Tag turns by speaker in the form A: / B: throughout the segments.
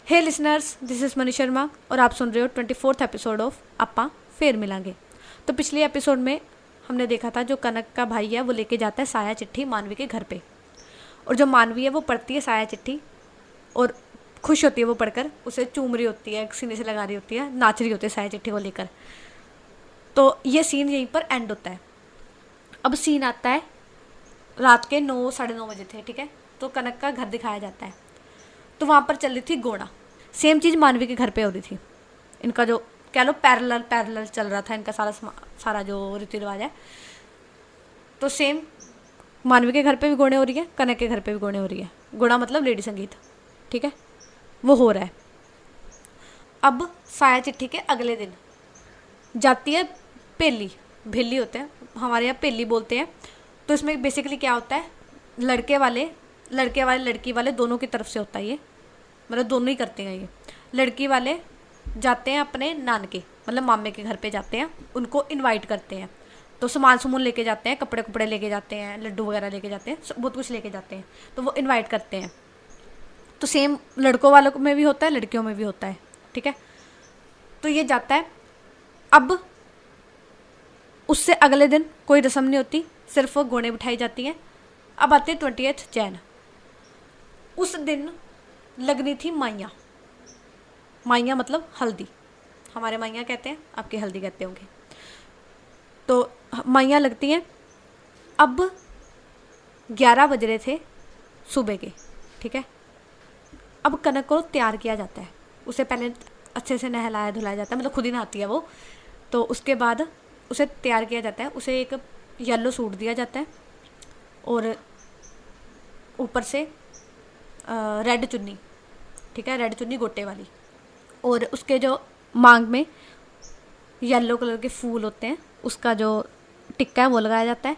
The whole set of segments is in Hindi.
A: Hey listeners, this is Manish Sharma और आप सुन रहे हो 24th एपिसोड ऑफ अपा फिर मिलांगे। तो पिछले एपिसोड में हमने देखा था जो कनक का भाई है वो लेके जाता है साया चिट्ठी मानवी के घर पे, और जो मानवी है वो पढ़ती है साया चिट्ठी और खुश होती है वो पढ़कर, उसे चूम रही होती है, सीने से लगा रही होती है, नाच रही होती है साया चिट्ठी को लेकर। तो ये सीन यहीं पर एंड होता है। अब सीन आता है रात के 9 साढ़े 9 बजे थे, ठीक है। तो कनक का घर दिखाया जाता है, तो वहाँ पर चल रही थी घोड़ा। सेम चीज़ मानवी के घर पे हो रही थी। इनका जो कह लो पैरेलल चल रहा था इनका सारा जो रीति रिवाज है। तो सेम मानवी के घर पे भी घोड़े हो रही है, कनक के घर पे भी घोड़े हो रही है। घोड़ा मतलब लेडी संगीत, ठीक है, वो हो रहा है। अब साया चिट्ठी के अगले दिन जाती है पेली, भेली होते हैं हमारे यहाँ, पेली बोलते हैं। तो इसमें बेसिकली क्या होता है, लड़के वाले लड़की वाले दोनों की तरफ से होता है ये, मतलब दोनों ही करते हैं ये। लड़की वाले जाते हैं अपने नानके मतलब मामे के घर पे जाते हैं, उनको इनवाइट करते हैं। तो सामान लेके जाते हैं, कपड़े लेके जाते हैं, लड्डू वगैरह लेके जाते हैं, बहुत कुछ लेके जाते हैं। तो वो इनवाइट करते हैं। तो सेम लड़कों वालों में भी होता है, लड़कियों में भी होता है, ठीक है। तो ये जाता है। अब उससे अगले दिन कोई रस्म नहीं होती, सिर्फ वो घोड़े बिठाई जाती हैं। अब आते 20th जैन। उस दिन लगनी थी माइयाँ मतलब हल्दी, हमारे माइयाँ कहते हैं, आपके हल्दी कहते होंगे। तो माइयाँ लगती हैं। अब 11 बज रहे थे सुबह के, ठीक है। अब कनक को तैयार किया जाता है, उसे पहले अच्छे से नहलाया धुलाया जाता है, मतलब खुद ही नहाती है वो। तो उसके बाद उसे तैयार किया जाता है, उसे एक येलो सूट दिया जाता है और ऊपर से रेड चुन्नी, ठीक है, रेड चुन्नी गोटे वाली। और उसके जो मांग में येलो कलर के फूल होते हैं, उसका जो टिक्का है वो लगाया जाता है।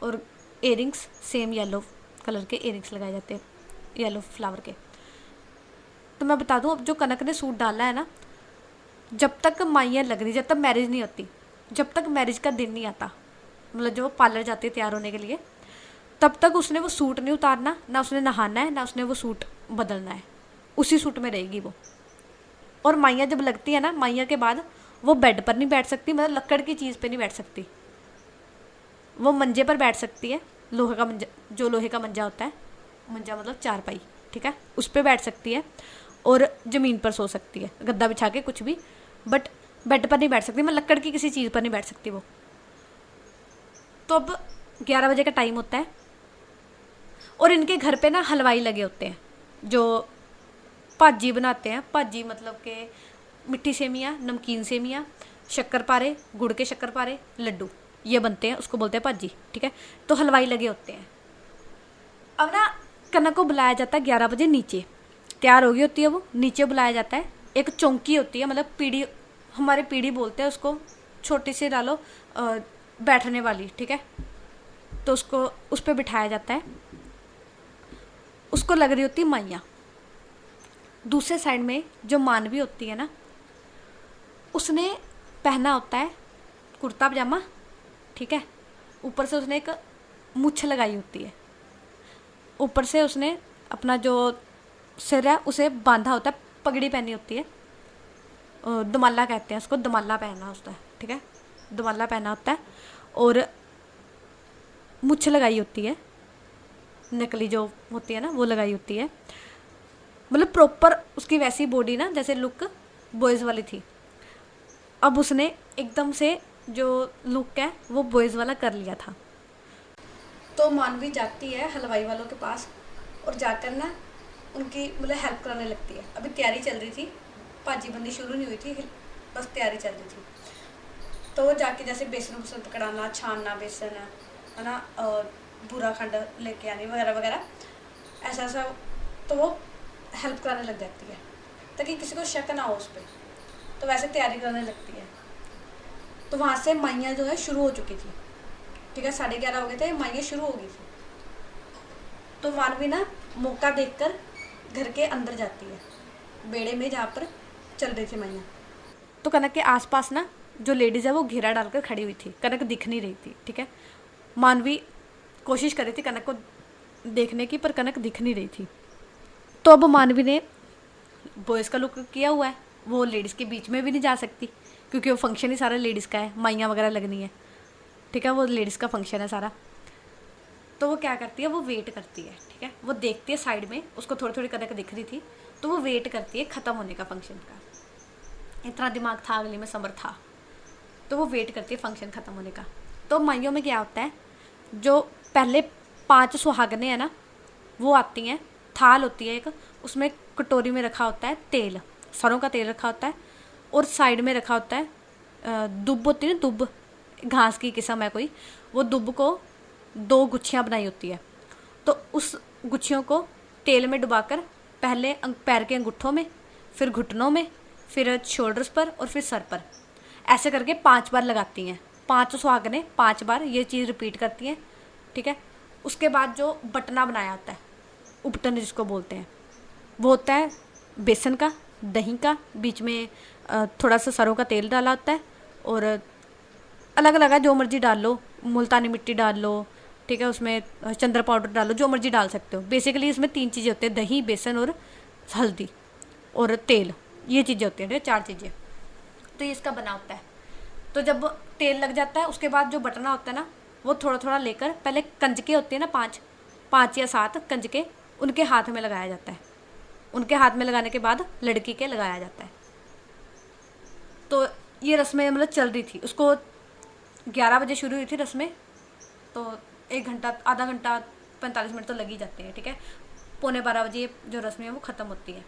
A: और इयरिंग्स सेम येलो कलर के इयरिंग्स लगाए जाते हैं, येलो फ्लावर के। तो मैं बता दूं, अब जो कनक ने सूट डाला है ना, जब तक माइयाँ लग रही, जब तक मैरिज नहीं होती, जब तक मैरिज का दिन नहीं आता, मतलब जब वो पार्लर जाती है तैयार होने के लिए, तब तक उसने वो सूट नहीं उतारना, ना उसने नहाना है, ना उसने वो सूट बदलना है, उसी सूट में रहेगी वो। और माइयाँ जब लगती है ना, माइयाँ के बाद वो बेड पर नहीं बैठ सकती, मतलब लकड़ की चीज़ पे नहीं बैठ सकती, वो मंजे पर बैठ सकती है, लोहे का मंजा, जो लोहे का मंजा होता है, मंजा मतलब चारपाई, ठीक है, उस पर बैठ सकती है। और ज़मीन पर सो सकती है, गद्दा बिछा के कुछ भी, बट बेड पर नहीं बैठ सकती, मतलब लकड़ की किसी चीज़ पर नहीं बैठ सकती वो। तो अब 11 बजे का टाइम होता है और इनके घर पे ना हलवाई लगे होते हैं जो भाजी बनाते हैं। भाजी मतलब के मिट्टी सेमियाँ, नमकीन सेमियाँ, शक्करपारे, गुड़ के शक्करपारे, लड्डू, ये बनते हैं, उसको बोलते हैं भाजी, ठीक है। तो हलवाई लगे होते हैं। अब ना कनक को बुलाया जाता है 11 बजे नीचे, तैयार हो गई होती है वो, नीचे बुलाया जाता है। एक चौंकी होती है, मतलब पीढ़ी, हमारे पीढ़ी बोलते हैं उसको, छोटी सी डालो बैठने वाली, ठीक है। तो उसको उस पर बिठाया जाता है, उसको लग रही होती माइयाँ। दूसरे साइड में जो मानवी होती है ना, उसने पहना होता है कुर्ता पजामा, ठीक है। ऊपर से उसने एक मूछ लगाई होती है, ऊपर से उसने अपना जो सिर है उसे बांधा होता है, पगड़ी पहनी होती है, दमाला कहते हैं उसको, दमाला पहना होता है, ठीक है, दमाला पहना होता है। और मूछ लगाई होती है, नकली जो होती है ना वो लगाई होती है, मतलब प्रॉपर उसकी वैसी बॉडी ना जैसे लुक बॉयज़ वाली थी। अब उसने एकदम से जो लुक है वो बॉयज़ वाला कर लिया था। तो मानवी जाती है हलवाई वालों के पास और जाकर ना उनकी मतलब हेल्प कराने लगती है। अभी तैयारी चल रही थी, भाजी बननी शुरू नहीं हुई थी, बस तैयारी चल रही थी। तो वो जाके जैसे बेसन पकड़ाना, छानना बेसन है ना, बूरा खंड लेके आनी वगैरह वगैरह, ऐसा। तो वो हेल्प कराने लग जाती है ताकि किसी को शक ना हो उस पर। तो वैसे तैयारी करने लगती है। तो वहाँ से माइयाँ जो है शुरू हो चुकी थी, ठीक है, 11:30 हो गए थे, माइयाँ शुरू हो गई थी। तो मानवी ना मौका देखकर घर के अंदर जाती है, बेड़े में जहाँ पर चल रही थी माइयाँ। तो कनक के आसपास ना जो लेडीज़ है वो घेरा डालकर खड़ी हुई थी, कनक दिख नहीं रही थी, ठीक है। मानवी कोशिश कर रही थी कनक को देखने की, पर कनक दिख नहीं रही थी। तो अब मानवी ने बॉयज़ का लुक किया हुआ है, वो लेडीज़ के बीच में भी नहीं जा सकती क्योंकि वो फंक्शन ही सारा लेडीज़ का है, माइयाँ वगैरह लगनी है, ठीक है, वो लेडीज़ का फंक्शन है सारा। तो वो क्या करती है, वो वेट करती है, ठीक है, वो देखती है साइड में, उसको थोड़ी थोड़ी कनक दिख रही थी, तो वो वेट करती है ख़त्म होने का फंक्शन का। इतना दिमाग था अगली में, समर था, तो वो वेट करती है फंक्शन ख़त्म होने का। तो माइयों में क्या होता है, जो पहले 5 सुहागनें हैं ना, वो आती हैं, थाल होती है एक, उसमें कटोरी में रखा होता है तेल, सरों का तेल रखा होता है, और साइड में रखा होता है दुब होती है ना, दुब घास की किस्म है कोई, वो दुब को 2 गुच्छियाँ बनाई होती है। तो उस गुच्छियों को तेल में डुबाकर पहले पैर के अंगूठों में, फिर घुटनों में, फिर शोल्डर्स पर और फिर सर पर, ऐसे करके 5 बार लगाती हैं। 5 सुहागनें 5 बार ये चीज़ रिपीट करती हैं, ठीक है। उसके बाद जो बटना बनाया होता है, उपटन जिसको बोलते हैं, वो होता है बेसन का, दही का, बीच में थोड़ा सा सरों का तेल डाला होता है, और अलग अलग है, जो मर्जी डाल लो, मुल्तानी मिट्टी डाल लो, ठीक है, उसमें चंद्र पाउडर डालो, जो मर्जी डाल सकते हो। बेसिकली इसमें 3 चीज़ें होती हैं, दही, बेसन और हल्दी और तेल, ये चीज़ें होती हैं, ठीक है, 4 चीज़ें। तो ये इसका बना होता है। तो जब तेल लग जाता है, उसके बाद जो बटना होता है ना, वो थोड़ा थोड़ा लेकर, पहले कंजके होते हैं ना, 5 या 7 कंजके, उनके हाथ में लगाया जाता है। उनके हाथ में लगाने के बाद लड़की के लगाया जाता है। तो ये रस्में मतलब चल रही थी, उसको 11 बजे शुरू हुई थी रस्में, तो 1 घंटा, आधा घंटा, 45 मिनट तो लग ही जाते हैं, ठीक है। 11:15 बजे जो रस्में हैं वो ख़त्म होती है।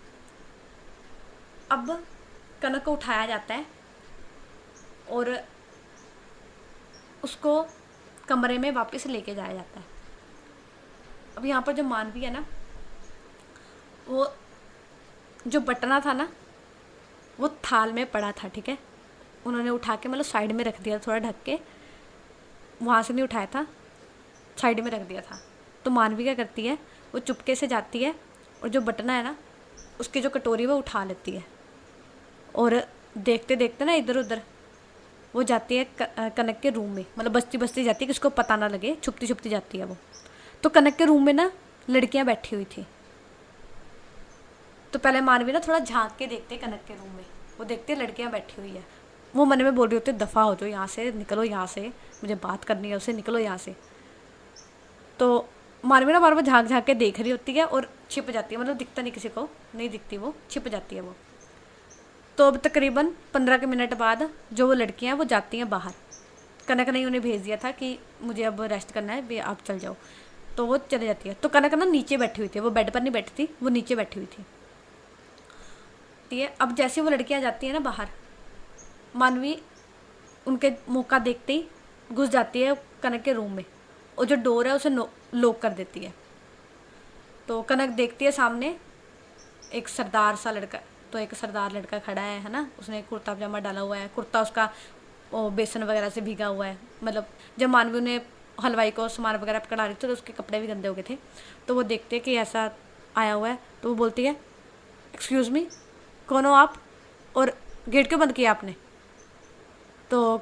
A: अब कनक को उठाया जाता है और उसको कमरे में वापस लेके जाया जाता है। अब यहाँ पर जो मानवी है ना, वो जो बटना था ना, वो थाल में पड़ा था, ठीक है, उन्होंने उठा के मतलब साइड में रख दिया, थोड़ा ढक के, वहाँ से नहीं उठाया था, साइड में रख दिया था। तो मानवी क्या करती है, वो चुपके से जाती है और जो बटना है ना, उसकी जो कटोरी वो उठा लेती है, और देखते देखते ना इधर उधर वो जाती है कनक के रूम में, मतलब बस्ती बस्ती जाती है कि उसको पता ना लगे, छुपती छुपती जाती है वो। तो कनक के रूम में ना लड़कियां बैठी हुई थी। तो पहले मानवी ना थोड़ा झांक के देखते कनक के रूम में, वो देखते लड़कियां बैठी हुई है, वो मन में बोल रही होती है, दफ़ा हो जाओ यहाँ से, निकलो यहाँ से, मुझे बात करनी है उससे, निकलो यहाँ से। तो मानवी ना बार बार झांक झांक के देख रही होती है और छिप जाती है, मतलब दिखता नहीं, किसी को नहीं दिखती, वो छिप जाती है वो। तो अब तकरीबन 15 के मिनट बाद जो वो लड़कियां हैं वो जाती हैं बाहर। कनक ने उन्हें भेज दिया था कि मुझे अब रेस्ट करना है, भी आप चल जाओ, तो वो चले जाती है। तो कनक ना नीचे बैठी हुई थी, वो बेड पर नहीं बैठी थी, वो नीचे बैठी हुई थी। अब जैसे वो लड़कियां जाती हैं ना बाहर, मानवी उनके मौका देखते ही घुस जाती है कनक के रूम में, और जो डोर है उसे लॉक कर देती है। तो कनक देखती है सामने एक सरदार सा लड़का, तो एक सरदार लड़का खड़ा है ना, उसने कुर्ता पजामा डाला हुआ है, कुर्ता उसका वो बेसन वगैरह से भीगा हुआ है, मतलब जब मानवी ने हलवाई को सामान वगैरह पकड़ा रही थी तो उसके कपड़े भी गंदे हो गए थे। तो वो देखते हैं कि ऐसा आया हुआ है, तो वो बोलती है, एक्सक्यूज़ मी, कौन हो आप, और गेट क्यों बंद किया आपने? तो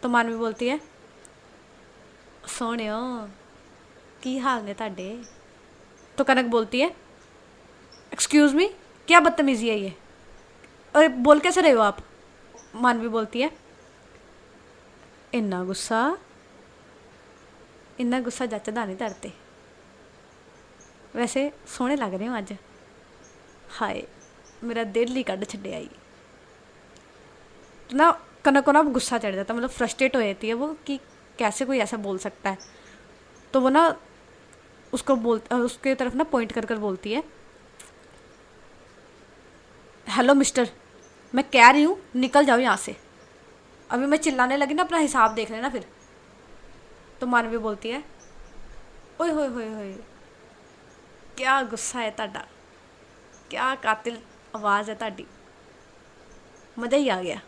A: मानवी बोलती है, सोहणियो की हाल ने ताडे? तो कनक बोलती है, एक्सक्यूज़ मी, क्या बदतमीज़ी है ये, और बोल कैसे रहे हो आप? मानवी बोलती है, इन्ना गुस्सा जचदा नहीं तरते, वैसे सोहने लग रहे हो अज, हाय मेरा दिल ही कढ़ छड्डिया आई। तो ना कनक को ना गुस्सा चढ़ जाता, मतलब फ्रस्ट्रेट हो जाती है वो कि कैसे कोई ऐसा बोल सकता है। तो वो ना उसके तरफ ना पॉइंट कर कर बोलती है, हेलो मिस्टर, मैं कह रही हूँ निकल जाओ यहाँ से, अभी मैं चिल्लाने लगी ना अपना हिसाब देख लेना फिर। तो मानवी बोलती है, ओए होए होए होए, क्या गुस्सा है ताड़ा, क्या कातिल आवाज़ है ताड़ी, मज़ा ही आ गया।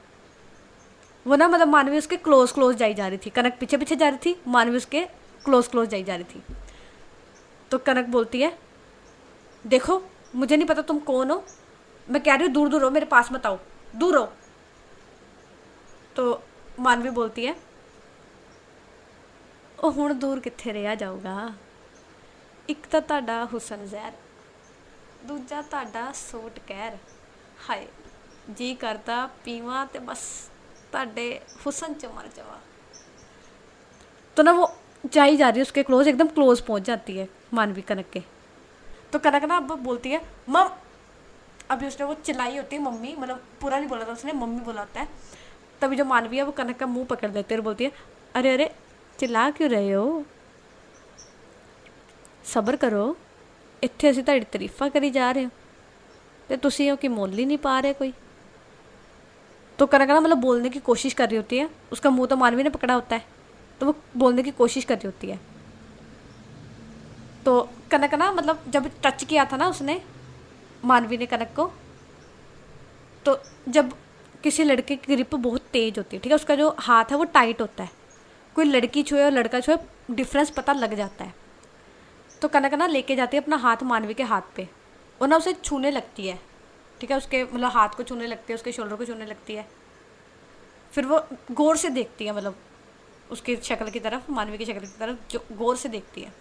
A: वो ना मतलब मानवी उसके क्लोज जाई जा रही थी, कनक पीछे पीछे जा रही थी, मानवी उसके क्लोज जाई जा रही थी। तो कनक बोलती है, देखो मुझे नहीं पता तुम कौन हो, मैं कह रही हूँ दूर दूर हो, मेरे पास मत आओ, दूर हो। तो मानवी बोलती है, ਉਹ ਹੁਣ दूर कित्थे रहा जाऊगा, एक तो ਤੁਹਾਡਾ हुसन ਜ਼ਹਿਰ, दूजा ਤੁਹਾਡਾ सूट कहर, हाय जी करता पीवा ते बस ताडे हुसन च मर जावा। तो ना वो जा ही जा रही है उसके क्लोज, एकदम क्लोज पहुंच जाती है मानवी कनक के। तो कनक ना अब बोलती है मम। अभी उसने वो चिल्लाई होती है मम्मी, मतलब पूरा नहीं बोला था उसने, मम्मी बोला होता है। तभी जो मानवी है वो कनक का मुंह पकड़ लेती है और बोलती है अरे अरे चिल्ला क्यों रहे हो, सब्र करो, ਇੱਥੇ ਅਸੀਂ ਤੁਹਾਡੀ ਤਾਰੀਫਾਂ ਕਰੀ ਜਾ ਰਹੇ ਹੋ ਤੇ ਤੁਸੀਂ हो कि मोल ही नहीं पा रहे कोई। तो कनक ना मतलब बोलने की कोशिश कर रही होती है, उसका मुंह तो मानवी ने पकड़ा होता है, तो वो बोलने की कोशिश कर रही होती है। तो कनक ना मतलब जब टच किया था ना उसने, मानवी ने कनक को, तो जब किसी लड़के की ग्रिप बहुत तेज होती है, ठीक है, उसका जो हाथ है वो टाइट होता है, कोई लड़की छुए और लड़का छुए डिफरेंस पता लग जाता है। तो कनक ना लेके जाती है अपना हाथ मानवी के हाथ पे और ना उसे छूने लगती है, ठीक है, उसके मतलब हाथ को छूने लगती है, उसके शोल्डर को छूने लगती है। फिर वो गौर से देखती है, मतलब उसकी शक्ल की तरफ, मानवी की शक्ल की तरफ जो गौर से देखती है।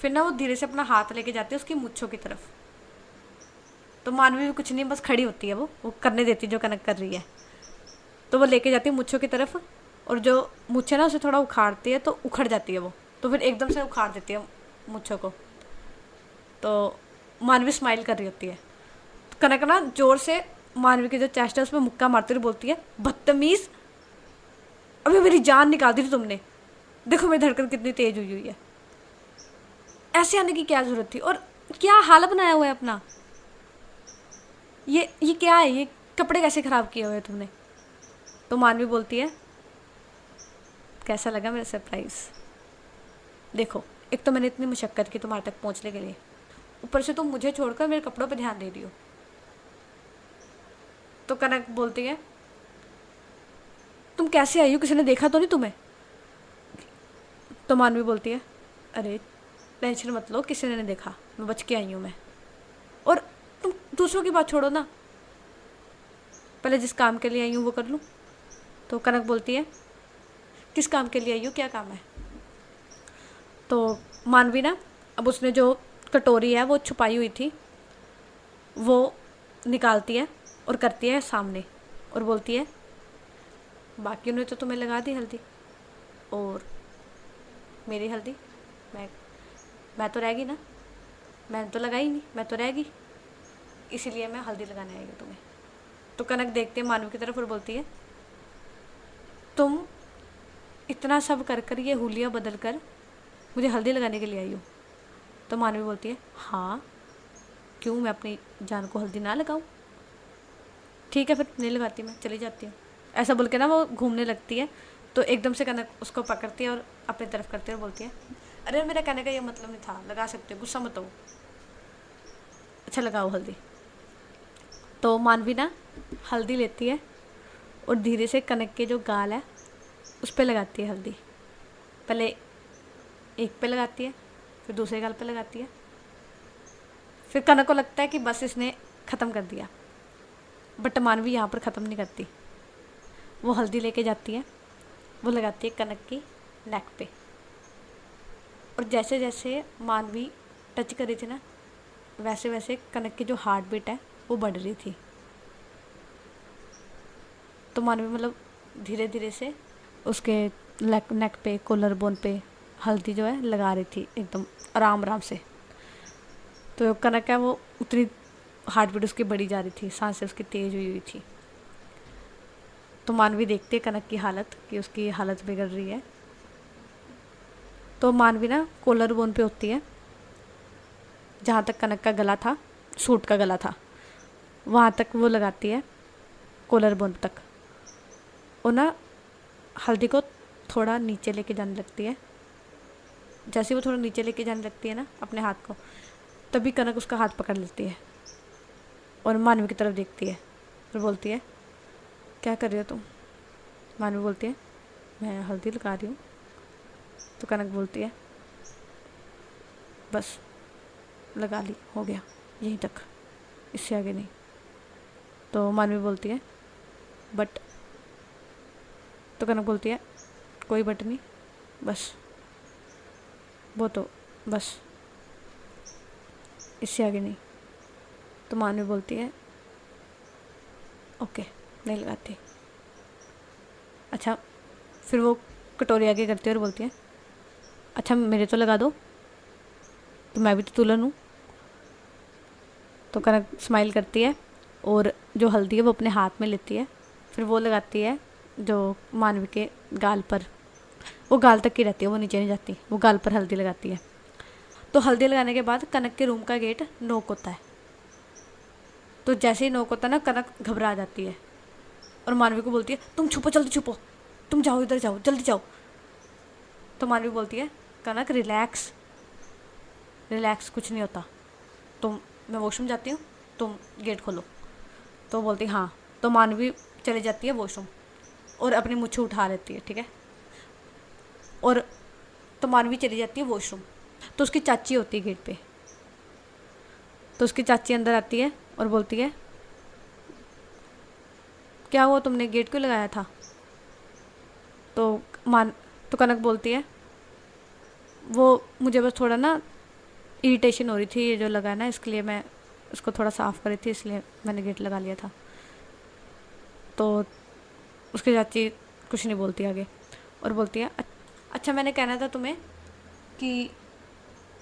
A: फिर ना वो धीरे से अपना हाथ लेके जाती है उसकी मुच्छों की तरफ। तो मानवी भी कुछ नहीं, बस खड़ी होती है, वो करने देती है जो कनक कर रही है। तो वो लेके जाती है मुच्छों की तरफ, और जो मुच्छे ना उसे थोड़ा उखाड़ती है तो उखड़ जाती है वो, तो फिर एकदम से उखाड़ देती है मुच्छों को। तो मानवी स्माइल कर रही होती है। तो कनक ना जोर से मानवी की जो चेस्ट है उसमें मुक्का मारती हुई बोलती है बदतमीज, अभी मेरी जान निकाल दी थी तुमने, देखो मेरी धड़कन कितनी तेज हुई हुई है, ऐसे आने की क्या जरूरत थी, और क्या हाल बनाया हुआ है अपना, ये क्या है, ये कपड़े कैसे खराब किए हुए हैं तुमने। तो मानवी बोलती है कैसा लगा मेरा सरप्राइज, देखो एक तो मैंने इतनी मुशक्कत की तुम्हारे तक पहुंचने के लिए, ऊपर से तुम मुझे छोड़कर मेरे कपड़ों पे ध्यान दे रही हो। तो कनक बोलती है तुम कैसे आई हो, किसी ने देखा तो नहीं तुम्हें। तो मानवी बोलती है अरे टेंशन मत लो, किसी ने नहीं देखा, मैं बच के आई हूँ मैं, और तुम दूसरों की बात छोड़ो ना, पहले जिस काम के लिए आई हूँ वो कर लूँ। तो कनक बोलती है किस काम के लिए आई हो, क्या काम है। तो मानवी ना अब उसने जो कटोरी है वो छुपाई हुई थी वो निकालती है और करती है सामने, और बोलती है बाकियों ने तो तुम्हें लगा दी हल्दी, और मेरी हल्दी मैं तो रहेगी ना, मैंने तो लगाई नहीं, मैं तो रहेगी, इसीलिए मैं हल्दी लगाने आई हूँ तुम्हें। तो कनक देखती है मानवी की तरफ और बोलती है तुम इतना सब कर कर ये हुलिया बदल कर मुझे हल्दी लगाने के लिए आई हो। तो मानवी बोलती है हाँ क्यों, मैं अपनी जान को हल्दी ना लगाऊं, ठीक है फिर नहीं लगाती, मैं चली जाती हूँ, ऐसा बोल के ना वो घूमने लगती है। तो एकदम से कनक उसको पकड़ती है और अपनी तरफ करती है और बोलती है अरे मेरा कहने का ये मतलब नहीं था, लगा सकते हो, गुस्सा मत हो, अच्छा लगाओ हल्दी। तो मानवी ना हल्दी लेती है और धीरे से कनक के जो गाल है उस पर लगाती है हल्दी, पहले एक पे लगाती है, फिर दूसरे गाल पे लगाती है। फिर कनक को लगता है कि बस इसने ख़त्म कर दिया, बट मानवी यहाँ पर ख़त्म नहीं करती, वो हल्दी लेके जाती है, वो लगाती है कनक की नेक पे, और जैसे जैसे मानवी टच कर रही थी ना वैसे वैसे कनक की जो हार्ट बीट है वो बढ़ रही थी। तो मानवी मतलब धीरे धीरे से उसके नेक पे, कॉलर बोन पे हल्दी जो है लगा रही थी एकदम आराम आराम से। तो कनक है वो उतनी हार्ट बीट उसकी बढ़ी जा रही थी, सांसें उसकी तेज हुई हुई थी। तो मानवी देखती है कनक की हालत कि उसकी हालत बिगड़ रही है। तो मानवी ना कॉलर बोन पे होती है, जहाँ तक कनक का गला था, सूट का गला था, वहाँ तक वो लगाती है कॉलर बोन तक, और ना हल्दी को थोड़ा नीचे लेके जाने लगती है। जैसे वो थोड़ा नीचे लेके जाने लगती है ना अपने हाथ को, तभी कनक उसका हाथ पकड़ लेती है और मानवी की तरफ देखती है और बोलती है क्या कर रही हो तुम। मानवी बोलती है मैं हल्दी लगा रही हूँ। तो कनक बोलती है बस लगा ली, हो गया यहीं तक, इससे आगे नहीं। तो मानवी बोलती है बट। तो कनक बोलती है कोई बट नहीं, बस वो तो बस, इससे आगे नहीं। तो मानवी बोलती है ओके, नहीं लगाती। अच्छा, फिर वो कटोरी आगे करती है और बोलती है, अच्छा मेरे तो लगा दो, तो मैं भी तो दुल्हन हूँ। तो कनक स्माइल करती है और जो हल्दी है वो अपने हाथ में लेती है, फिर वो लगाती है जो मानवी के गाल पर। वो गाल तक की रहती है, वो नीचे नहीं जाती, वो गाल पर हल्दी लगाती है। तो हल्दी लगाने के बाद कनक के रूम का गेट नॉक होता है। तो जैसे ही नॉक होता है ना, कनक घबरा जाती है और मानवी को बोलती है, तुम छुपो, जल्दी छुपो, तुम जाओ, इधर जाओ, जल्दी जाओ। तो मानवी बोलती है, कनक रिलैक्स, रिलैक्स, कुछ नहीं होता, तुम, मैं वॉशरूम जाती हूँ, तुम गेट खोलो। तो बोलती हाँ। तो मानवी चली जाती है वॉशरूम और अपनी मुच्छी उठा लेती है, ठीक है। और तो मानवी चली जाती है वॉशरूम। तो उसकी चाची होती है गेट पे। तो उसकी चाची अंदर आती है और बोलती है, क्या हुआ, तुमने गेट क्यों लगाया था? तो मान तो कनक बोलती है, वो मुझे बस थोड़ा ना इरिटेशन हो रही थी, ये जो लगा ना, इसके लिए मैं इसको थोड़ा साफ़ कर रही थी, इसलिए मैंने गेट लगा लिया था। तो उसकी चाची कुछ नहीं बोलती आगे और बोलती है, अच्छा मैंने कहना था तुम्हें कि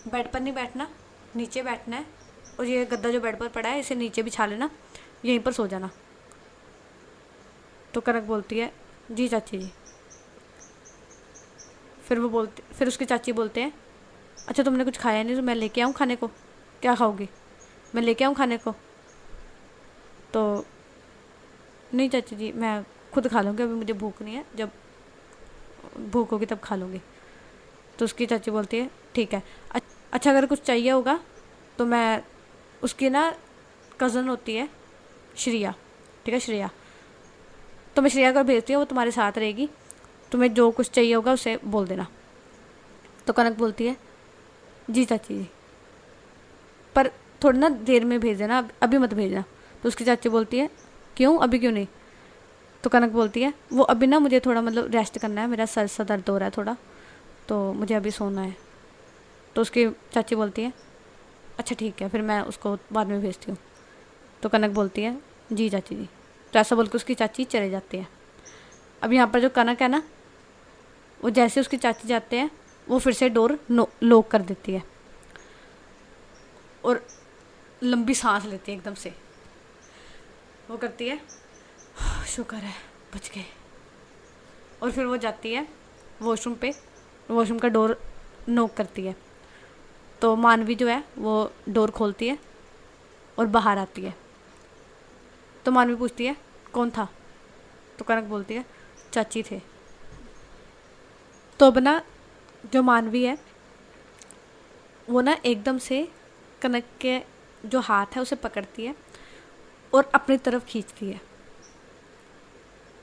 A: बेड पर नहीं बैठना, नीचे बैठना है, और ये गद्दा जो बेड पर पड़ा है इसे नीचे बिछा लेना, यहीं पर सो जाना। तो कनक बोलती है, जी चाची जी। फिर उसकी चाची बोलते हैं, अच्छा तुमने कुछ खाया नहीं, तो मैं लेके आऊँ खाने को? क्या खाओगी, मैं लेके आऊँ खाने को? तो नहीं चाची जी, मैं खुद खा लूँगी, अभी मुझे भूख नहीं है, जब भूख होगी तब खा लूँगी। तो उसकी चाची बोलती है, ठीक है। अच्छा अगर कुछ चाहिए होगा तो मैं, उसकी ना कज़न होती है श्रेया, ठीक है, श्रेया, तो मैं श्रेया को भेजती हूँ, वो तुम्हारे साथ रहेगी, तुम्हें जो कुछ चाहिए होगा उसे बोल देना। तो कनक बोलती है, जी चाची जी, पर थोड़ी ना देर में भेज देना, अभी मत भेजना। तो उसकी चाची बोलती है, क्यों, अभी क्यों नहीं? तो कनक बोलती है, वो अभी ना मुझे थोड़ा मतलब रेस्ट करना है, मेरा सर सा दर्द हो रहा है थोड़ा, तो मुझे अभी सोना है। तो उसकी चाची बोलती है, अच्छा ठीक है, फिर मैं उसको बाद में भेजती हूँ। तो कनक बोलती है, जी चाची जी। तो ऐसा बोल के उसकी चाची चले जाती है। अब यहाँ पर जो कनक है ना, वो जैसे उसकी चाची जाते हैं, वो फिर से डोर लॉक कर देती है और लंबी सांस लेती है एकदम से। वो करती है, शुक्र है बच गए। और फिर वो जाती है वॉशरूम पे, वॉशरूम का डोर नॉक करती है। तो मानवी जो है वो डोर खोलती है और बाहर आती है। तो मानवी पूछती है, कौन था? तो कनक बोलती है, चाची थे। तो अब ना जो मानवी है वो ना एकदम से कनक के जो हाथ है उसे पकड़ती है और अपनी तरफ खींचती है,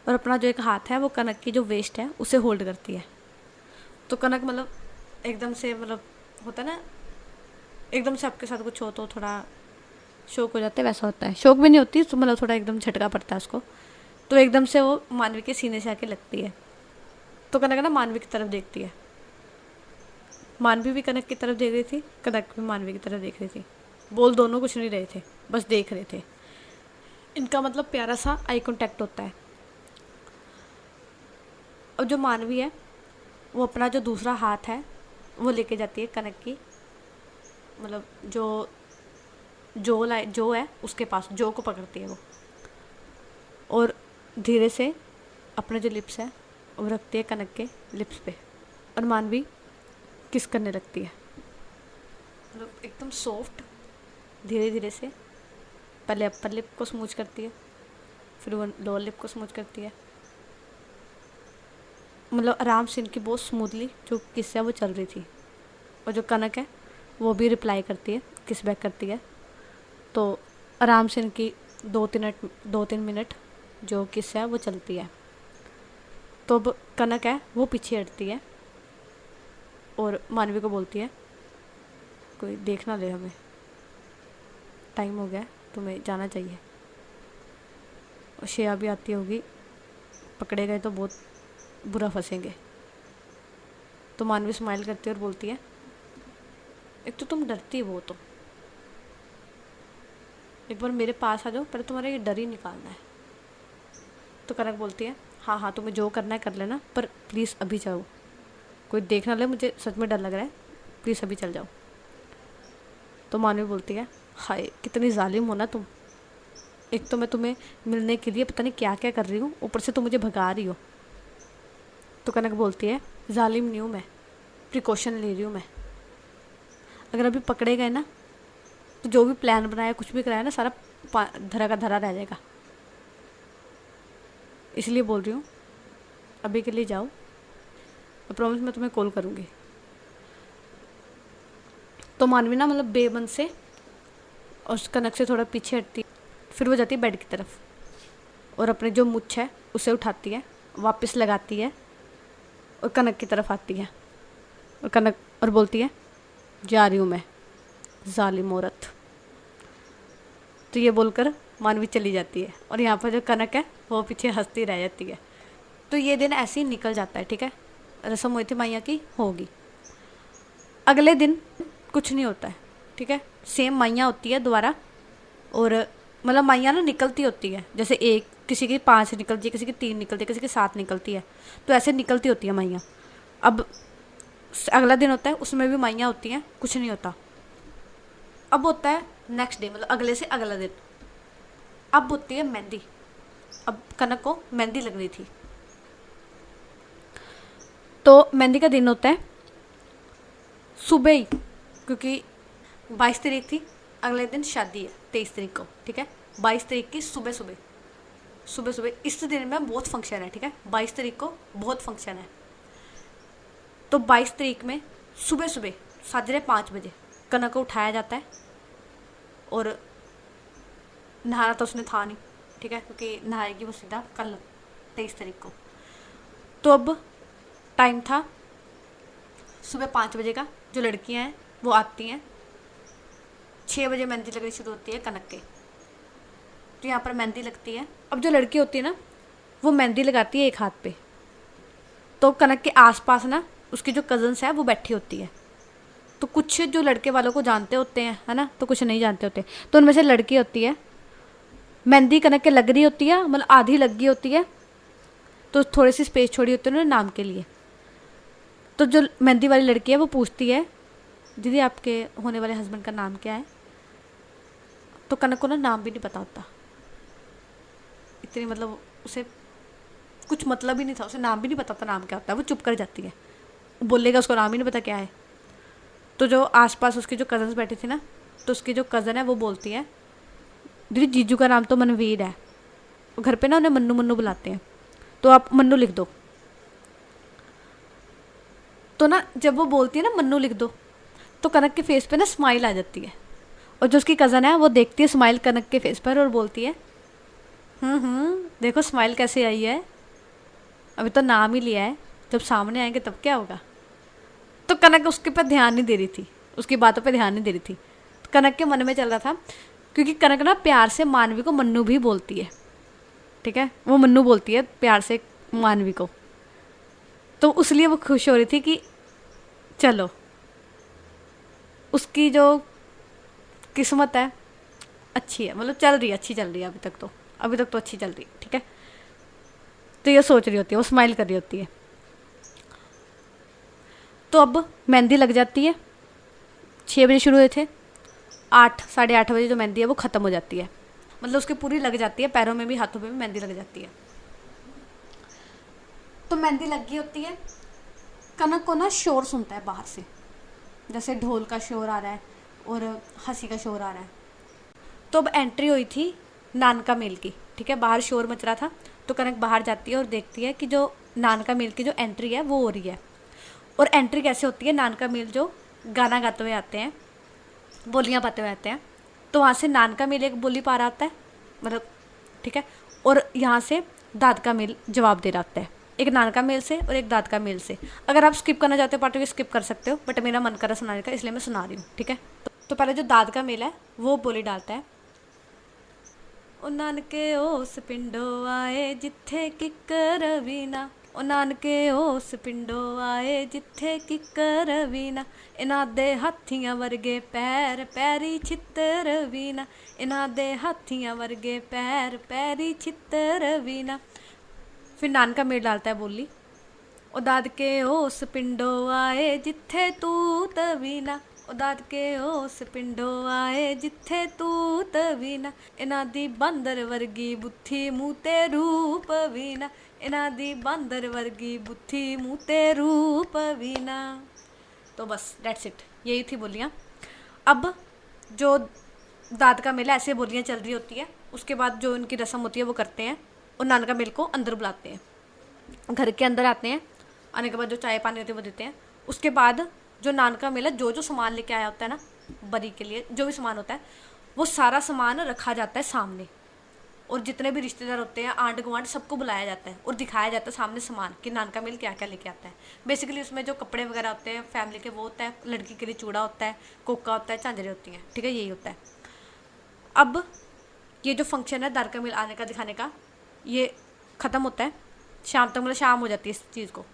A: और अपना जो एक हाथ है वो कनक की जो वेस्ट है उसे होल्ड करती है। तो कनक मतलब एकदम से, मतलब होता है ना, एकदम से आपके साथ कुछ हो तो थोड़ा शौक हो जाता है, वैसा होता है। शौक भी नहीं होती तो मतलब थोड़ा एकदम झटका पड़ता है उसको। तो एकदम से वो मानवी के सीने से आके लगती है। तो कनक ना मानवी की तरफ देखती है, मानवी भी कनक की तरफ देख रही थी, कनक भी मानवी की तरफ देख रही थी। बोल दोनों कुछ नहीं रहे थे, बस देख रहे थे। इनका मतलब प्यारा सा आई कांटेक्ट होता है। और जो मानवी है वो अपना जो दूसरा हाथ है वो लेके जाती है कनक की, मतलब जो है उसके पास, जो को पकड़ती है वो, और धीरे से अपने जो लिप्स है वो रखती है कनक के लिप्स पे, और मानवी किस करने लगती है, मतलब एकदम सॉफ्ट, धीरे धीरे से। पहले अपर लिप को स्मूच करती है, फिर वो लोअर लिप को स्मूच करती है, मतलब आराम से इनकी बहुत स्मूथली जो किस है वो चल रही थी। और जो कनक है वो भी रिप्लाई करती है, किस बैक करती है। तो आराम से इनकी 2-3 मिनट जो किस है वो चलती है। तो अब कनक है वो पीछे हटती है और मानवी को बोलती है, कोई देख ना ले हमें, टाइम हो गया, तुम्हें जाना चाहिए। और श्रेया भी आती होगी, पकड़े गए तो बहुत बुरा फंसेंगे। तो मानवी स्माइल करती है और बोलती है, एक तो तुम डरती बहुत हो, एक बार मेरे पास आ जाओ, पहले तुम्हारा ये डर ही निकालना है। तो कनक बोलती है हाँ हाँ तुम्हें जो करना है कर लेना, पर प्लीज़ अभी जाओ, कोई देख ना ले, मुझे सच में डर लग रहा है, प्लीज़ अभी चल जाओ। तो मानवी बोलती है हाय कितनी जालिम हो ना तुम, एक तो मैं तुम्हें मिलने के लिए पता नहीं क्या क्या कर रही हूँ, ऊपर से तुम मुझे भगा रही हो। तो कनक बोलती है जालिम नहीं हूँ मैं, प्रिकॉशन ले रही हूँ मैं, अगर अभी पकड़े गए ना तो जो भी प्लान बनाया कुछ भी कराया ना सारा धरा का धरा रह जाएगा, इसलिए बोल रही हूँ अभी के लिए जाओ, मैं प्रॉमिस मैं तुम्हें कॉल करूँगी। तो मानवी ना मतलब बेमन से और उस कनक से थोड़ा पीछे हटती, फिर वो जाती है बेड की तरफ और अपने जो मुछ है उसे उठाती है, वापस लगाती है और कनक की तरफ आती है और कनक और बोलती है जा रही हूँ मैं जालिम औरत। तो ये बोलकर मानवी चली जाती है और यहाँ पर जो कनक है वो पीछे हंसती रह जाती है। तो ये दिन ऐसे ही निकल जाता है, ठीक है, रस्म हुई थी मैया की होगी। अगले दिन कुछ नहीं होता है, ठीक है, सेम मैया होती है दोबारा, और मतलब मैया ना निकलती होती है, जैसे एक किसी की 5 निकलती है, किसी की 3 निकलती है, किसी की 7 निकलती है, तो ऐसे निकलती होती है मैया। अब अगला दिन होता है उसमें भी मैया होती हैं, कुछ नहीं होता। अब होता है नेक्स्ट डे, मतलब अगले से अगला दिन, अब होती है मेहंदी। अब कनक को मेहंदी लगनी थी, तो मेहंदी का दिन होता है सुबह ही, क्योंकि 22 तारीख थी, अगले दिन शादी है 23 तारीख को, ठीक है, 22 तारीख की सुबह सुबह इस दिन में बहुत फंक्शन है, ठीक है, 22 तारीख को बहुत फंक्शन है। तो 22 तारीख में सुबह साजरे 5 बजे कनक को उठाया जाता है, और नहाना तो उसने था नहीं, ठीक है, क्योंकि नहाएगी वो सीधा कल 23 तारीख को। तो अब टाइम था सुबह 5 बजे का, जो लड़कियां हैं वो आती हैं, 6 बजे मेहंदी लगनी शुरू होती है कनक के, तो यहाँ पर मेहंदी लगती है। अब जो लड़की होती है ना वो मेहंदी लगाती है एक हाथ पे, तो कनक के आसपास ना उसकी जो कज़न्स है वो बैठी होती है, तो कुछ जो लड़के वालों को जानते होते हैं, है ना, तो कुछ नहीं जानते होते, तो उनमें से लड़की होती है, मेहंदी कनक के लग रही होती है, मतलब आधी लग गई होती है, तो थोड़ी सी स्पेस छोड़ी होती है उन्होंने नाम के लिए। तो जो मेहंदी वाली लड़की है वो पूछती है दीदी आपके होने वाले हस्बैंड का नाम क्या है। तो कनक को ना नाम भी नहीं पता होता, इतनी मतलब उसे कुछ मतलब ही नहीं था, उसे नाम भी नहीं पता था नाम क्या होता है, वो चुप कर जाती है, बोलेगा उसको नाम ही नहीं पता क्या है। तो जो आसपास उसकी जो कज़न्स बैठी थी ना, तो उसकी जो कज़न है वो बोलती है दीदी जीजू का नाम तो मनवीर है, घर पे ना उन्हें मन्नू मन्नू बुलाते हैं, तो आप मन्नू लिख दो। तो ना जब वो बोलती है ना मन्नू लिख दो, तो कनक के फेस पे ना स्माइल आ जाती है, और जो उसकी कज़न है वो देखती है स्माइल कनक के फेस पर और बोलती है देखो स्माइल कैसे आई है, अभी तो नाम ही लिया है, जब सामने आएंगे तब क्या होगा। तो कनक उसके पर ध्यान नहीं दे रही थी, उसकी बातों पे ध्यान नहीं दे रही थी, तो कनक के मन में चल रहा था, क्योंकि कनक ना प्यार से मानवी को मन्नू भी बोलती है, ठीक है, वो मन्नू बोलती है प्यार से मानवी को, तो उसलिए वो खुश हो रही थी कि चलो उसकी जो किस्मत है अच्छी है, मतलब चल रही है, अच्छी चल रही है अभी तक तो अच्छी चल रही है, ठीक है। तो ये सोच रही होती है, वो स्माइल कर रही होती है। तो अब मेहंदी लग जाती है, 6 बजे शुरू हुए थे, 8 साढ़े 8 बजे जो मेहंदी है वो ख़त्म हो जाती है, मतलब उसकी पूरी लग जाती है, पैरों में भी हाथों में भी मेहंदी लग जाती है। तो मेहंदी लग गई होती है, कनक को ना शोर सुनता है बाहर से, जैसे ढोल का शोर आ रहा है और हंसी का शोर आ रहा है। तो अब एंट्री हुई थी नानका मिल की, ठीक है, बाहर शोर मच रहा था, तो कनक बाहर जाती है और देखती है कि जो नानका मिल की जो एंट्री है वो हो रही है। और एंट्री कैसे होती है, नानका मिल जो गाना गाते हुए आते हैं, बोलियाँ पाते हुए आते हैं, तो वहाँ से नानका मिल एक बोली पा रहा होता है, मतलब ठीक है, और यहाँ से दादका मिल जवाब दे रहा होता है, एक नानका मिल से और एक दादका मिल से। अगर आप स्किप करना चाहते हो पार्ट को स्किप कर सकते हो, बट मेरा मन कर रहा सुनाने का इसलिए मैं सुना रही हूँ, ठीक है। तो पहले जो दादका मिल है वो बोली डालता है, ओ नानके उस पिंडो आए जिथे किकर वीना, ओ नानके उस पिंडो आए जिथे किकर वीना, इन्हां दे हाथियां वर्गे पैर पैरी छित्तर वीना, इन्हां दे हाथियां वर्गे पैर पैरी छित्तर वीना, फिर नान का मेल डालता है बोली, ओ दादके उस पिंडो आए जिथे तू तवी ना, ओ दादके उस पिंडो आए जिथे तू तवी ना, इन्हां दी बांदर वर्गी बुद्धि मूंह ते रूप भी ना, इन्हां दी बांदर वर्गी बुद्धि मूंह ते रूप भी ना। तो बस डेट्स इट, यही थी बोलियाँ। अब जो दाद का मेला ऐसे बोलियाँ चल रही होती है, उसके बाद जो उनकी रस्म होती है वो करते हैं और नान का मेल को अंदर बुलाते हैं, घर के अंदर आते हैं। आने के बाद जो चाय पानी होती है वो देते हैं। उसके बाद जो नान का मेला जो जो सामान लेके आया होता है ना बरी के लिए, जो भी सामान होता है वो सारा सामान रखा जाता है सामने, और जितने भी रिश्तेदार होते हैं आंट गुआंट सबको बुलाया जाता है और दिखाया जाता है सामने सामान कि नान का मेल क्या क्या लेके आता है। बेसिकली उसमें जो कपड़े वगैरह होते हैं फैमिली के वो होता है, लड़की के लिए चूड़ा होता है, कोका होता है, झांझरें होती हैं, ठीक है, यही होता है। अब ये जो फंक्शन है दार का मेल आने का दिखाने का, ये ख़त्म होता है शाम तक, मतलब शाम हो जाती है इस चीज़ को,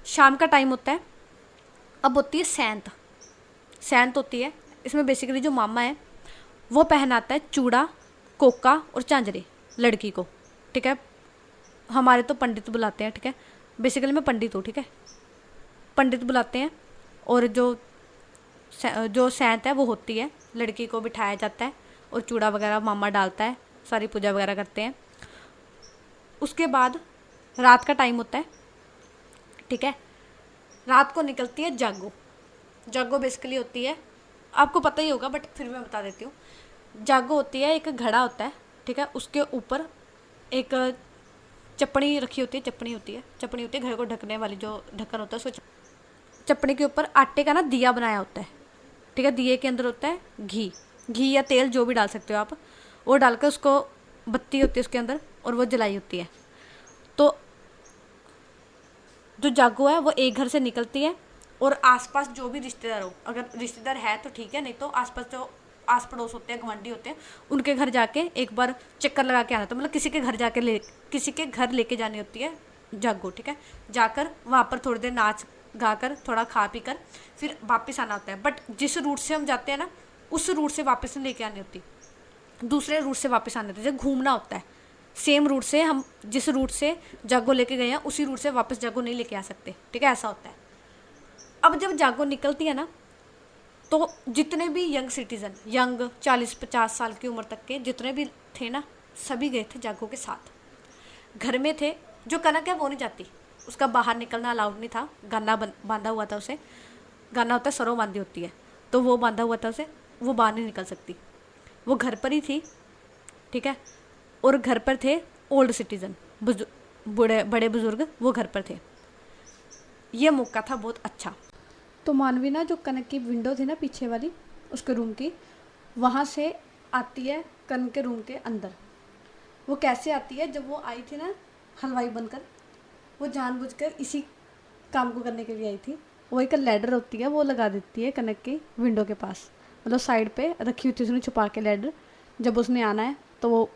A: शाम का टाइम होता है। अब होती है सैंत, सैंत होती है। इसमें बेसिकली जो मामा है वो पहनाता है चूड़ा, कोका और झांझरे लड़की को, ठीक है। हमारे तो पंडित बुलाते हैं, ठीक है, बेसिकली मैं पंडित हूँ, ठीक है, पंडित बुलाते हैं। और जो सैंत है वो होती है, लड़की को बिठाया जाता है और चूड़ा वगैरह मामा डालता है, सारी पूजा वगैरह करते हैं। उसके बाद रात का टाइम होता है, ठीक है, रात को निकलती है जागो। जागो बेसिकली होती है, आपको पता ही होगा बट फिर मैं बता देती हूँ। जागो होती है, एक घड़ा होता है, ठीक है, उसके ऊपर एक चपड़ी रखी होती है, चपड़ी होती है घर को ढकने वाली, जो ढक्कन होता है उसको चपड़ी के ऊपर आटे का ना दिया बनाया होता है, ठीक है। दिए के अंदर होता है घी या तेल जो भी डाल सकते हो आप, वो डालकर उसको बत्ती होती है उसके अंदर और वो जलाई होती है। तो जो जागो है वो एक घर से निकलती है और आसपास जो भी रिश्तेदार हो, अगर रिश्तेदार है तो ठीक है, नहीं तो आसपास जो आस पड़ोस होते हैं, गवांढी होते हैं, उनके घर जाके एक बार चक्कर लगा के आना। तो मतलब किसी के घर लेके जानी होती है जागो, ठीक है। जाकर वहाँ पर थोड़ी देर नाच गाकर थोड़ा खा पी कर फिर वापस आना होता है। बट जिस रूट से हम जाते हैं ना उस रूट से वापस नहीं लेके आनी होती, दूसरे रूट से वापस आने होती है, जैसे घूमना होता है। सेम रूट से हम जिस रूट से जागो लेके गए हैं उसी रूट से वापस जागो नहीं लेके आ सकते, ठीक है, ऐसा होता है। अब जब जागो निकलती है ना तो जितने भी यंग सिटीज़न, यंग 40-50 साल की उम्र तक के जितने भी थे ना, सभी गए थे जागो के साथ। घर में थे, जो कनक है वो नहीं जाती, उसका बाहर निकलना अलाउड नहीं था, गाना बांधा हुआ था उसे, गाना होता है सरों बांधी होती है, तो वो बांधा हुआ था उसे, वो बाहर नहीं निकल सकती, वो घर पर ही थी, ठीक है। और घर पर थे ओल्ड सिटीज़न, बड़े बुजुर्ग, वो घर पर थे। ये मौका था बहुत अच्छा। तो मानवी ना जो कनक की विंडो थी ना पीछे वाली उसके रूम की, वहाँ से आती है कनक के रूम के अंदर। वो कैसे आती है, जब वो आई थी ना हलवाई बनकर, वो जानबूझकर इसी काम को करने के लिए आई थी। वो एक लैडर होती है वो लगा देती है कनक की विंडो के पास, मतलब साइड पे रखी हुई थी उसने छुपा के लैडर। जब उसने आना है तो वो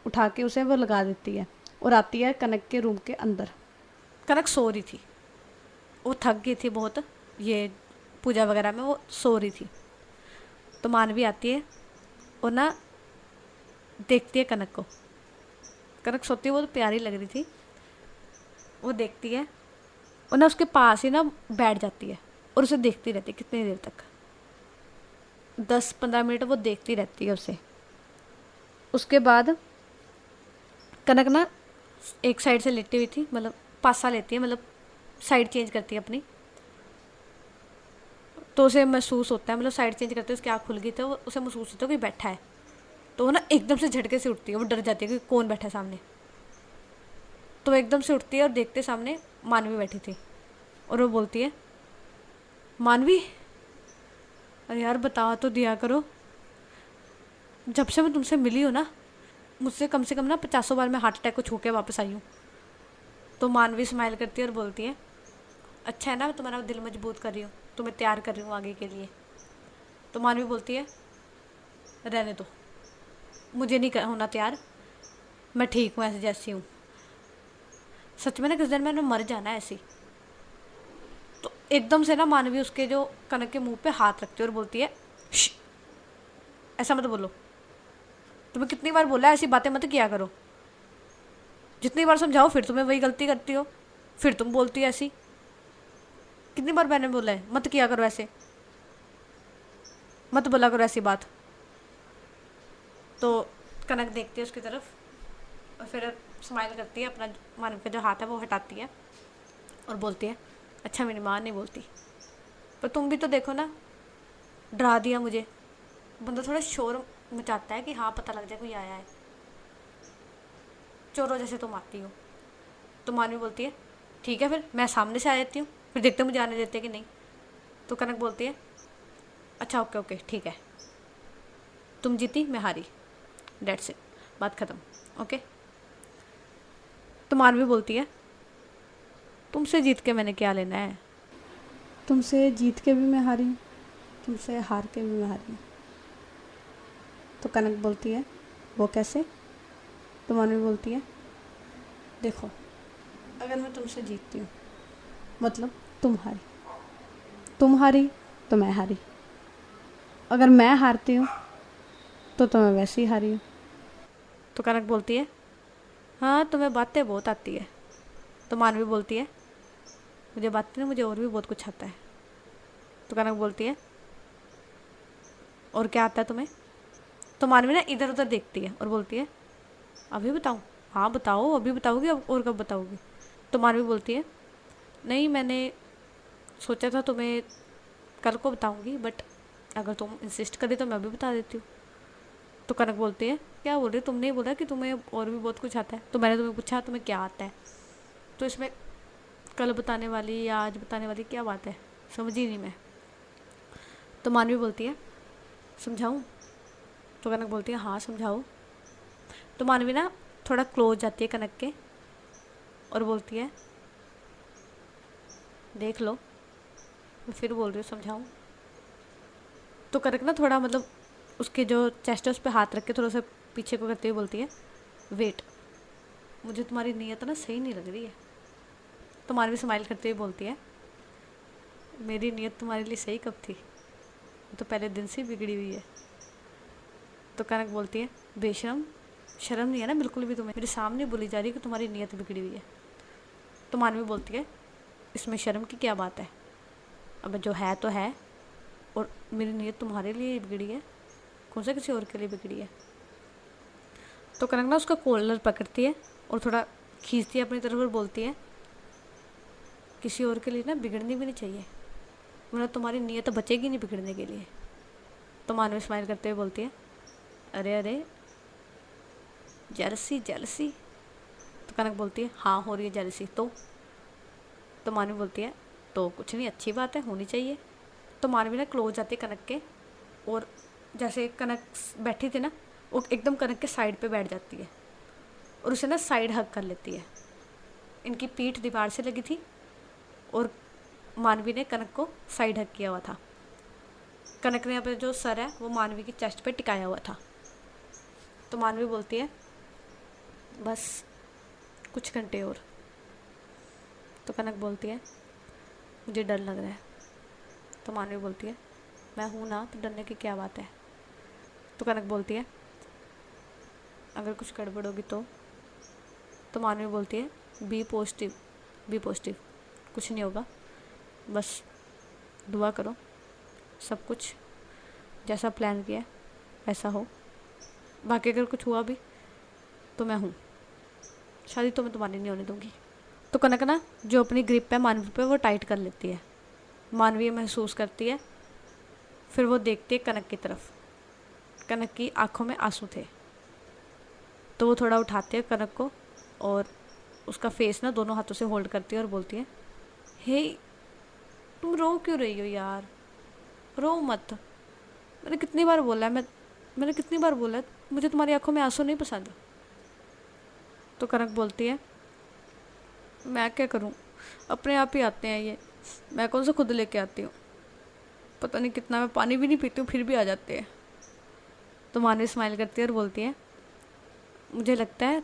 A: उठा के उसे वो लगा देती है और आती है कनक के रूम के अंदर। कनक सो रही थी, वो थक गई थी बहुत, ये पूजा वगैरह में वो सो रही थी। तो मानवी आती है और ना देखती है कनक को, कनक सोती है, वो तो प्यारी लग रही थी, वो देखती है और ना उसके पास ही ना बैठ जाती है और उसे देखती रहती है कितनी देर तक, 10-15 मिनट वो देखती रहती है उसे। उसके बाद कनक ना एक साइड से लेटी हुई थी, मतलब पासा लेती है, मतलब साइड चेंज करती है अपनी, तो उसे महसूस होता है, मतलब साइड चेंज करते उसकी आँख खुल गई, तो उसे महसूस होता है कोई बैठा है। तो वो ना एकदम से झटके से उठती है, वो डर जाती है कि कौन बैठा है सामने। तो वो एकदम से उठती है और देखते सामने मानवी बैठी थी और वो बोलती है, मानवी अरे यार बता तो दिया करो, जब से मैं तुमसे मिली हूँ ना मुझसे कम से कम ना 50 बार मैं हार्ट अटैक को छू के वापस आई हूँ। तो मानवी स्माइल करती है और बोलती है, अच्छा है ना मैं तुम्हारा दिल मजबूत कर रही हूँ, तुम्हें तैयार कर रही हूँ आगे के लिए। तो मानवी बोलती है, रहने दो, मुझे नहीं होना तैयार, मैं ठीक हूँ ऐसे जैसी हूँ, सच में ना किस दिन मैंने मर जाना है ऐसी। तो एकदम से ना मानवी उसके जो कनक के मुंह पे हाथ रखती है और बोलती है, ऐसा मत बोलो, तुम्हें कितनी बार बोला ऐसी बातें मत किया करो। जितनी बार समझाओ फिर तुम्हें वही गलती करती हो, फिर तुम बोलती है ऐसी। कितनी बार मैंने बोला है मत किया करो ऐसे, मत बोला करो ऐसी बात। तो कनक देखती है उसकी तरफ और फिर स्माइल करती है, अपना मानव का जो हाथ है वो हटाती है और बोलती है अच्छा मेरी माँ नहीं बोलती, पर तुम भी तो देखो ना, डरा दिया मुझे। बंदा थोड़ा शोर मचाता है कि हाँ पता लग जाए कोई आया है, चोरों जैसे तुम आती हो। तो मानवी बोलती है ठीक है फिर मैं सामने से आ जाती हूँ, फिर देखते मुझे आने देते कि नहीं। तो कनक बोलती है अच्छा ओके ओके ठीक है, तुम जीती मैं हारी, डेट्स इट, बात ख़त्म, ओके। तो मानवी बोलती है तुमसे जीत के मैंने क्या लेना है।
B: तुमसे जीत के भी मैं हारी हूँ, तुमसे हार के भी मैं हारी हूँ। तो कनक बोलती है वो कैसे। तो मानवी बोलती है देखो, अगर मैं तुमसे जीतती हूँ मतलब तुम हारी तो मैं हारी, अगर मैं हारती हूँ तो मैं वैसे ही हारी हूँ।
A: तो कनक बोलती है हाँ तुम्हें बातें बहुत आती है। तो मानवी बोलती है मुझे बातें ना, मुझे और भी बहुत कुछ आता है। तो कनक बोलती है और क्या आता है तुम्हें। तो मानवी ना इधर उधर देखती है और बोलती है अभी बताऊँ। हाँ बताओ, अभी बताओगी और कब बताओगी। तो मानवी बोलती है नहीं मैंने सोचा था तुम्हें कल को बताऊंगी, बट अगर तुम इंसिस्ट करी तो मैं अभी बता देती हूँ। तो कनक बोलती है क्या बोल रही, तुमने ही बोला कि तुम्हें और भी बहुत कुछ आता है, तो मैंने तुम्हें पूछा तुम्हें क्या आता है, तो इसमें कल बताने वाली या आज बताने वाली क्या बात है, समझी नहीं मैं। तो मानवी बोलती है समझाऊँ। तो कनक बोलती है हाँ समझाओ। तो मानवी ना थोड़ा क्लोज जाती है कनक के और बोलती है देख लो मैं फिर बोल रही हूँ समझाऊँ। तो कनक ना थोड़ा मतलब उसके जो चेस्ट है उस पर हाथ रख के थोड़ा सा पीछे को करते हुए बोलती है वेट, मुझे तुम्हारी नीयत ना सही नहीं लग रही है। तो मानवी स्माइल करते हुए बोलती है मेरी नीयत तुम्हारे लिए सही कब थी, तो पहले दिन से बिगड़ी हुई है। तो कनक बोलती है बेशरम, शर्म नहीं है ना बिल्कुल भी तुम्हें, मेरे सामने बोली जा रही है कि तुम्हारी नीयत बिगड़ी हुई है। तो मानवी बोलती है इसमें शर्म की क्या बात है, अब जो है तो है, और मेरी नीयत तुम्हारे लिए बिगड़ी है, कौन सा किसी और के लिए बिगड़ी है। तो कनक ना उसका कॉलर पकड़ती है और थोड़ा खींचती है अपनी तरफ और बोलती है किसी और के लिए ना बिगड़नी भी नहीं चाहिए, वरना तुम्हारी नीयत तो बचेगी नहीं बिगड़ने के लिए। तो मानवी स्माइल करते हुए बोलती है अरे अरे जेलसी जेलसी। तो कनक बोलती है हाँ हो रही है जेलसी। तो मानवी बोलती है तो कुछ नहीं, अच्छी बात है, होनी चाहिए। तो मानवी ना क्लोज जाती है कनक के और जैसे कनक बैठी थी ना वो एकदम कनक के साइड पे बैठ जाती है और उसे ना साइड हग कर लेती है। इनकी पीठ दीवार से लगी थी और मानवी ने कनक को साइड हग किया हुआ था। कनक ने अपना जो सर है वो मानवी की चेस्ट पे टिकाया हुआ था। तो मानवी बोलती है बस कुछ घंटे और। तो कनक बोलती है मुझे डर लग रहा है। तो मानवी बोलती है मैं हूँ ना, तो डरने की क्या बात है। तो कनक बोलती है अगर कुछ गड़बड़ होगी तो। तो मानवी बोलती है बी पॉजिटिव, बी पॉजिटिव, कुछ नहीं होगा, बस दुआ करो सब कुछ जैसा प्लान किया है ऐसा हो, बाकी अगर कुछ हुआ भी तो मैं हूँ, शादी तो मैं तुम्हारी नहीं होने दूँगी। तो कनक ना जो अपनी ग्रिप है मानवी पे वो टाइट कर लेती है। मानवी महसूस करती है, फिर वो देखती है कनक की तरफ। कनक की आंखों में आंसू थे, तो वो थोड़ा उठाती है कनक को और उसका फेस ना दोनों हाथों से होल्ड करती है और बोलती है हे तुम रो क्यों रही हो यार, रो मत, मैंने कितनी बार बोला है, मैंने कितनी बार बोला है मुझे तुम्हारी आंखों में आंसू नहीं पसंद। तो कनक बोलती है मैं क्या करूं, अपने आप ही आते हैं ये, मैं कौन सा खुद लेके आती हूँ, पता नहीं कितना मैं पानी भी नहीं पीती हूँ फिर भी आ जाते हैं। तो मानवी स्माइल करती है और बोलती है मुझे लगता है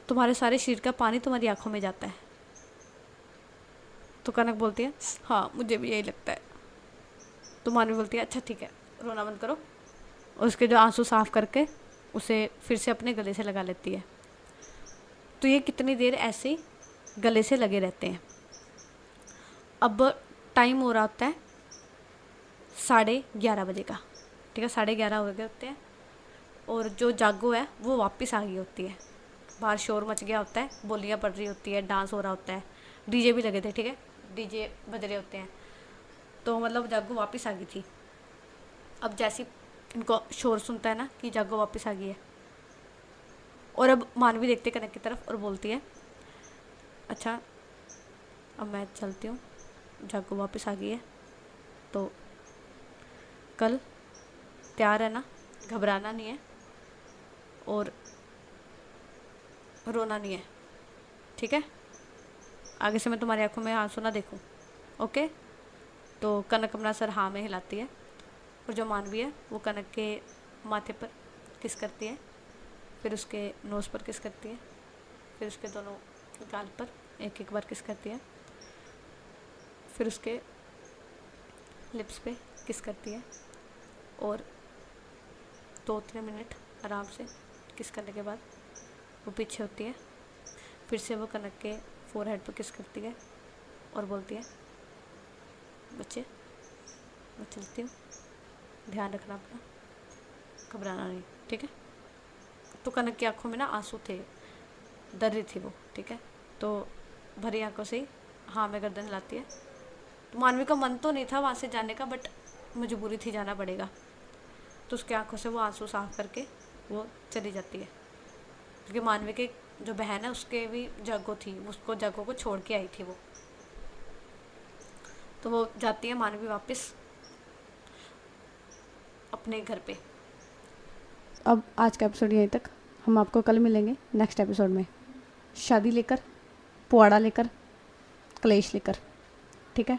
A: तुम्हारे सारे शरीर का पानी तुम्हारी आंखों में जाता है। तो कनक बोलती है हाँ मुझे भी यही लगता है। तो मानवी बोलती है अच्छा ठीक है रोना बंद करो, और उसके जो आंसू साफ करके उसे फिर से अपने गले से लगा लेती है। तो ये कितनी देर ऐसे ही गले से लगे रहते हैं। अब टाइम हो रहा होता है 11:30 बजे का, ठीक है, 11:30 हो गए होते हैं और जो जागो है वो वापस आ गई होती है। बाहर शोर मच गया होता है, बोलियाँ पड़ रही होती है, डांस हो रहा होता है, डीजे भी लगे थे, ठीक है, डीजे बज रहे होते हैं। तो मतलब जागो वापस आ गई थी। अब जैसे इनको शोर सुनता है ना कि जागो वापस आ गई है, और अब मानवी देखते कनक की तरफ और बोलती है अच्छा अब मैं चलती हूँ, जागो वापस आ गई है तो कल तैयार है ना, घबराना नहीं है और रोना नहीं है, ठीक है, आगे से मैं तुम्हारी आंखों में आंसू ना देखूं, ओके। तो कनक अपना सर हाँ में हिलाती है और जो मानवी है वो कनक के माथे पर किस करती है, फिर उसके नोज़ पर किस करती है, फिर उसके दोनों गाल पर एक एक बार किस करती है, फिर उसके लिप्स पे किस करती है और 2-3 मिनट आराम से किस करने के बाद वो पीछे होती है, फिर से वो कनक के फोरहेड पर किस करती है और बोलती है बच्चे मैं चलती हूँ, ध्यान रखना अपना, घबराना नहीं, ठीक है। तो कनक की आंखों में ना आंसू थे, डर रही थी वो, ठीक है, तो भरी आंखों से ही हाँ में गर्दन हिलाती है। तो मानवी का मन तो नहीं था वहाँ से जाने का, बट मजबूरी थी, जाना पड़ेगा। तो उसकी आंखों से वो आंसू साफ करके वो चली जाती है, क्योंकि मानवी के जो बहन है उसके भी जागो थी, उसको जागो को छोड़ के आई थी वो। तो वो जाती है मानवी वापस अपने घर पे।
B: अब आज का एपिसोड यहीं तक, हम आपको कल मिलेंगे नेक्स्ट एपिसोड में, शादी लेकर, पुआड़ा लेकर, कलेश लेकर, ठीक है।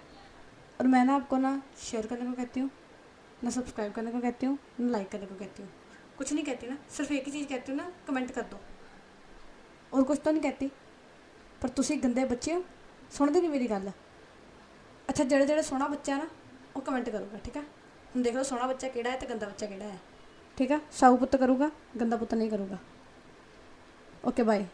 B: और मैं ना आपको ना शेयर करने को कहती हूँ, ना सब्सक्राइब करने को कहती हूँ, ना लाइक करने को कहती हूँ, कुछ नहीं कहती ना, सिर्फ एक ही चीज़ कहती हूँ ना, कमेंट कर दो, और कुछ तो नहीं कहती। पर तुसी गंदे बच्चे हो, सुनते नहीं मेरी गल। अच्छा जेड़े जेड़े सोहना बच्चा है ना वो कमेंट करूँगा, ठीक है। हम देख लो सोहना बच्चा केड़ा है तो गंदा बच्चा केड़ा है, ठीक है। साऊ पुत्त करूँगा, गंदा पुत्त नहीं करूँगा। Okay bye.